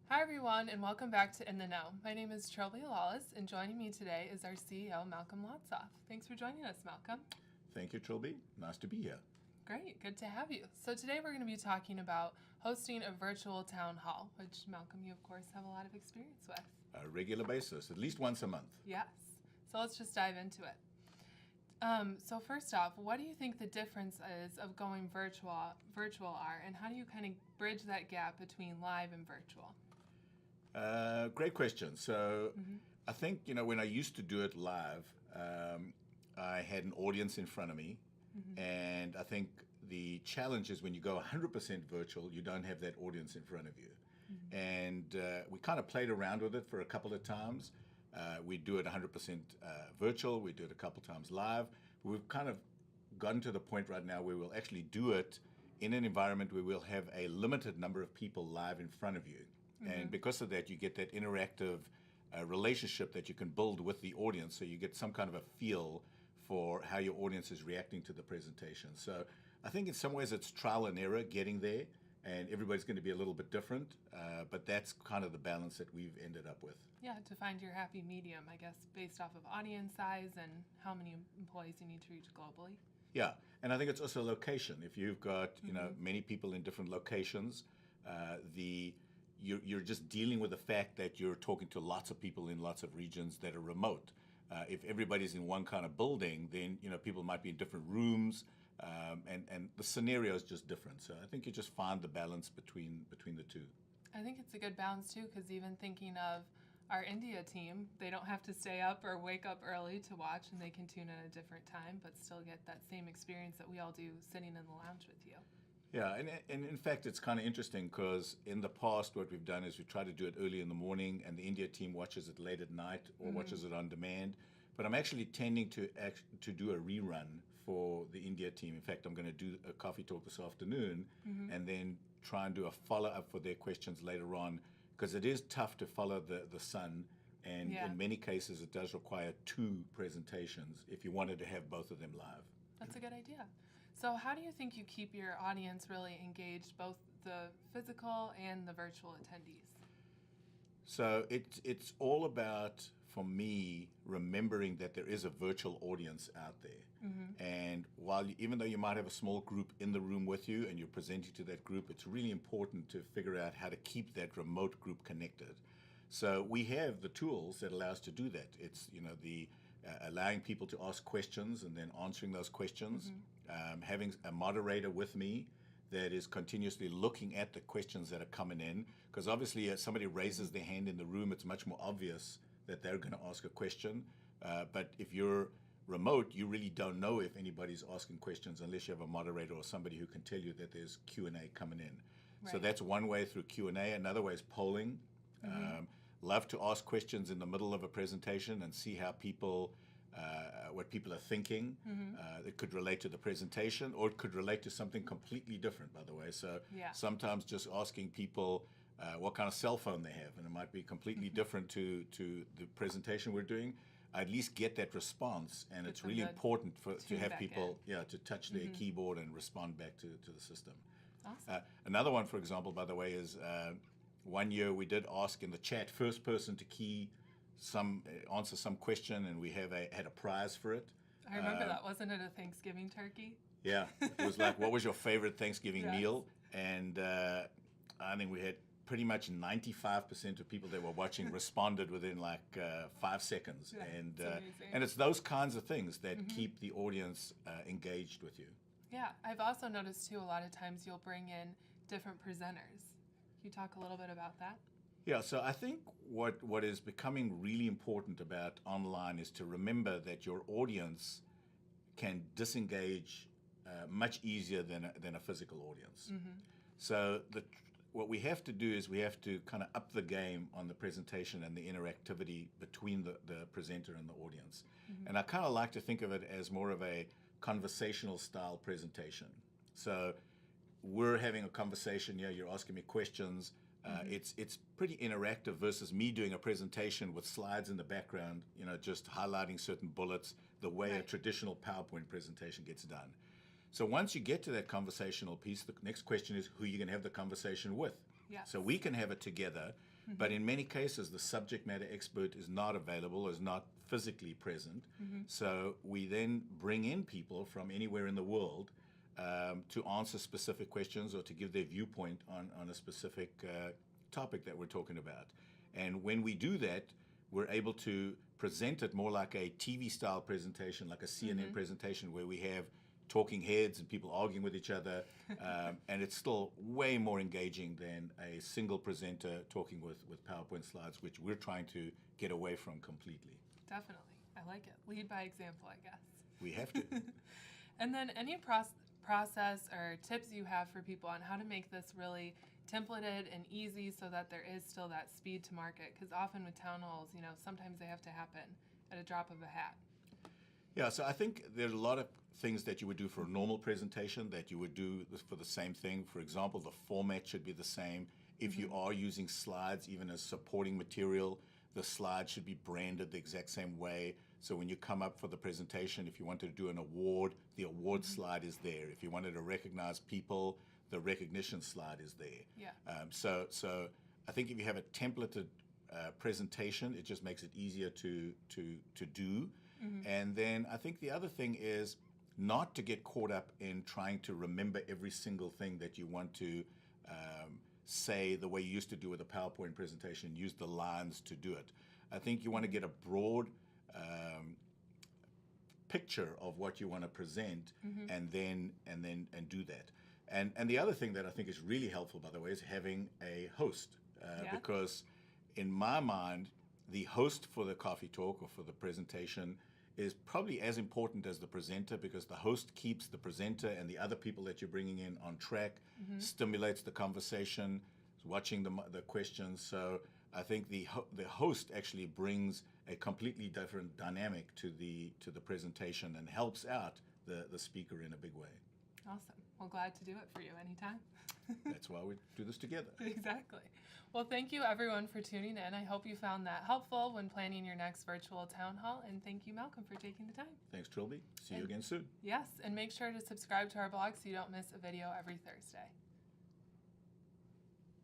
Hi, everyone, and welcome back to In the Know. My name is Trilby Lawless, and joining me today is our CEO, Malcolm Lotzof. Thanks for joining us, Malcolm. Thank you, Trilby. Nice to be here. Great, good to have you. So today we're going to be talking about hosting a virtual town hall, which, Malcolm, you of course have a lot of experience with. A regular basis, at least once a month. Yes. So let's just dive into it. So first off, what do you think the difference is of going virtual are, and how do you kind of bridge that gap between live and virtual? Great question. So I think, when I used to do it live, I had an audience in front of me. And I think the challenge is when you go 100% virtual, you don't have that audience in front of you. And we kind of played around with it for a couple of times. We do it 100% virtual. We do it a couple times live. We've kind of gotten to the point right now where we'll actually do it in an environment where we'll have a limited number of people live in front of you. And because of that, you get that interactive relationship that you can build with the audience. So you get some kind of a feel for how your audience is reacting to the presentation. So I think in some ways it's trial and error getting there, and everybody's going to be a little bit different, but that's kind of the balance that we've ended up with. Yeah, to find your happy medium, I guess, based off of audience size and how many employees you need to reach globally. Yeah, and I think it's also location. If you've got many people in different locations, you're just dealing with the fact that you're talking to lots of people in lots of regions that are remote. If everybody's in one kind of building, then people might be in different rooms, and the scenario is just different. So I think you just find the balance between the two. I think it's a good balance too, because even thinking of our India team, they don't have to stay up or wake up early to watch, and they can tune in at a different time, but still get that same experience that we all do sitting in the lounge with you. Yeah, and in fact, it's kind of interesting because in the past, what we've done is we try to do it early in the morning, and the India team watches it late at night or watches it on demand. But I'm actually tending to do a rerun for the India team. In fact, I'm going to do a coffee talk this afternoon, and then try and do a follow up for their questions later on, because it is tough to follow the sun. And in many cases, it does require two presentations if you wanted to have both of them live. That's a good idea. So how do you think you keep your audience really engaged, both the physical and the virtual attendees? So it's all about, for me, remembering that there is a virtual audience out there. And even though you might have a small group in the room with you and you're presenting to that group, it's really important to figure out how to keep that remote group connected. So we have the tools that allow us to do that. It's the allowing people to ask questions and then answering those questions, having a moderator with me that is continuously looking at the questions that are coming in, because obviously if somebody raises their hand in the room, it's much more obvious that they're going to ask a question. But if you're remote, you really don't know if anybody's asking questions unless you have a moderator or somebody who can tell you that there's Q&A coming in. Right. So that's one way through Q&A. Another way is polling. Love to ask questions in the middle of a presentation and see how what people are thinking. It could relate to the presentation, or it could relate to something completely different, by the way. So sometimes just asking people what kind of cell phone they have, and it might be completely different to the presentation we're doing. I at least get that response, and it's really important to have people to touch their keyboard and respond back to the system. Awesome. Another one, for example, by the way, is one year we did ask in the chat, first person to answer some question, and we had a prize for it. I remember that. Wasn't it a Thanksgiving turkey? Yeah. It was like, what was your favorite Thanksgiving meal? And I think we had pretty much 95% of people that were watching responded within 5 seconds. Yeah, and and it's those kinds of things that keep the audience engaged with you. Yeah. I've also noticed, too, a lot of times you'll bring in different presenters. Can you talk a little bit about that? Yeah, so I think what is becoming really important about online is to remember that your audience can disengage much easier than a physical audience. So what we have to do is we have to kind of up the game on the presentation and the interactivity between the presenter and the audience. And I kind of like to think of it as more of a conversational style presentation. So we're having a conversation, you're asking me questions. It's pretty interactive versus me doing a presentation with slides in the background, just highlighting certain bullets, the way a traditional PowerPoint presentation gets done. So once you get to that conversational piece, the next question is who you're going to have the conversation with. Yes. So we can have it together, But in many cases, the subject matter expert is not available, is not physically present. So we then bring in people from anywhere in the world to answer specific questions or to give their viewpoint on a specific topic that we're talking about. And when we do that, we're able to present it more like a TV style presentation, like a CNN presentation, where we have talking heads and people arguing with each other. And it's still way more engaging than a single presenter talking with PowerPoint slides, which we're trying to get away from completely. Definitely. I like it. Lead by example, I guess. We have to. And then any process or tips you have for people on how to make this really templated and easy so that there is still that speed to market? Because often with town halls, sometimes they have to happen at a drop of a hat. Yeah, so I think there's a lot of things that you would do for a normal presentation that you would do for the same thing. For example, the format should be the same. If you are using slides, even as supporting material, the slide should be branded the exact same way. So when you come up for the presentation, if you wanted to do an award, the award slide is there. If you wanted to recognize people, the recognition slide is there. Yeah. So I think if you have a templated presentation, it just makes it easier to do. And then I think the other thing is not to get caught up in trying to remember every single thing that you want to say the way you used to do with a PowerPoint presentation, use the lines to do it. I think you want to get a broad picture of what you want to present and do that. And the other thing that I think is really helpful, by the way, is having a host. Because in my mind, the host for the coffee talk or for the presentation is probably as important as the presenter, because the host keeps the presenter and the other people that you're bringing in on track, stimulates the conversation, watching the questions. So I think the host actually brings a completely different dynamic to the presentation and helps out the speaker in a big way. Awesome. Well, glad to do it for you anytime. That's why we do this together. Exactly. Well, thank you everyone for tuning in. I hope you found that helpful when planning your next virtual town hall. And thank you, Malcolm, for taking the time. Thanks, Trilby. See you again soon. Yes, and make sure to subscribe to our blog so you don't miss a video every Thursday.